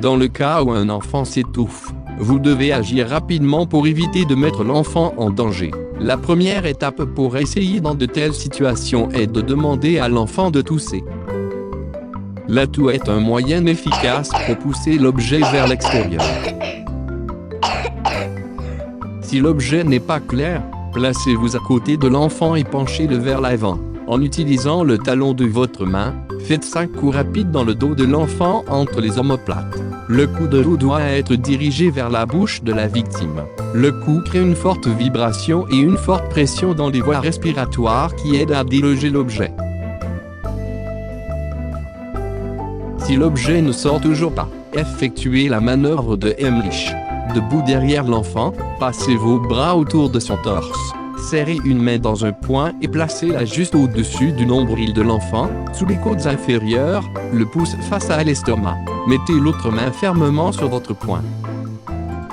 Dans le cas où un enfant s'étouffe, vous devez agir rapidement pour éviter de mettre l'enfant en danger. La première étape pour essayer dans de telles situations est de demander à l'enfant de tousser. La toux est un moyen efficace pour pousser l'objet vers l'extérieur. Si l'objet n'est pas clair, placez-vous à côté de l'enfant et penchez-le vers l'avant. En utilisant le talon de votre main, faites 5 coups rapides dans le dos de l'enfant entre les omoplates. Le coup de dos doit être dirigé vers la bouche de la victime. Le coup crée une forte vibration et une forte pression dans les voies respiratoires qui aident à déloger l'objet. Si l'objet ne sort toujours pas, effectuez la manœuvre de Heimlich. Debout derrière l'enfant, passez vos bras autour de son torse. Serrez une main dans un poing et placez-la juste au-dessus du nombril de l'enfant, sous les côtes inférieures, le pouce face à l'estomac. Mettez l'autre main fermement sur votre poing.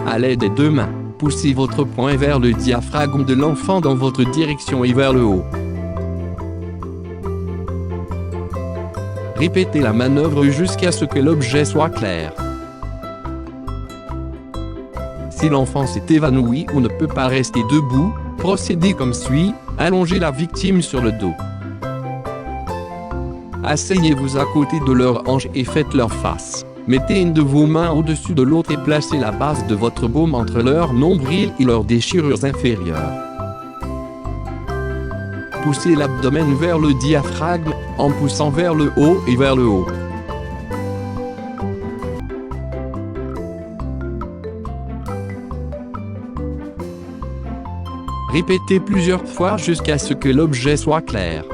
À l'aide des 2 mains, poussez votre poing vers le diaphragme de l'enfant dans votre direction et vers le haut. Répétez la manœuvre jusqu'à ce que l'objet soit clair. Si l'enfant s'est évanoui ou ne peut pas rester debout, procédez comme suit, allongez la victime sur le dos. Asseyez-vous à côté de leur hanche et faites-leur face. Mettez une de vos mains au-dessus de l'autre et placez la base de votre baume entre leur nombril et leurs déchirures inférieures. Poussez l'abdomen vers le diaphragme, en poussant vers le haut et vers le haut. Répétez plusieurs fois jusqu'à ce que l'objet soit clair.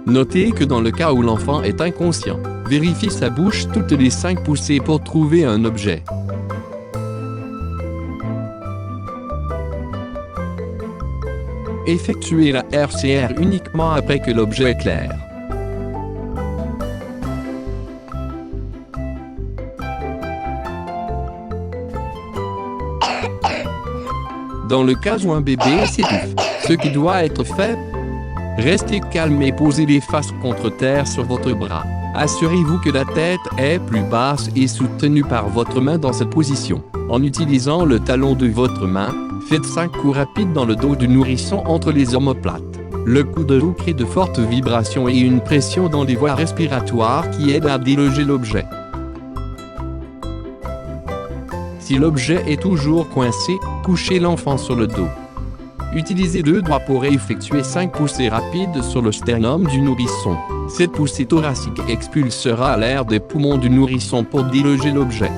Notez que dans le cas où l'enfant est inconscient, vérifiez sa bouche toutes les 5 poussées pour trouver un objet. Effectuez la RCR uniquement après que l'objet est clair. Dans le cas où un bébé s'étouffe, ce qui doit être fait, restez calme et posez les faces contre terre sur votre bras. Assurez-vous que la tête est plus basse et soutenue par votre main dans cette position. En utilisant le talon de votre main, faites 5 coups rapides dans le dos du nourrisson entre les omoplates. Le coup de dos crée de fortes vibrations et une pression dans les voies respiratoires qui aident à déloger l'objet. Si l'objet est toujours coincé, couchez l'enfant sur le dos. Utilisez 2 doigts pour effectuer 5 poussées rapides sur le sternum du nourrisson. Cette poussée thoracique expulsera l'air des poumons du nourrisson pour déloger l'objet.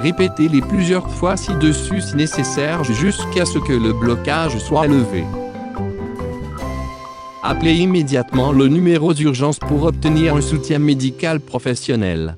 Répétez-les plusieurs fois ci-dessus si nécessaire jusqu'à ce que le blocage soit levé. Appelez immédiatement le numéro d'urgence pour obtenir un soutien médical professionnel.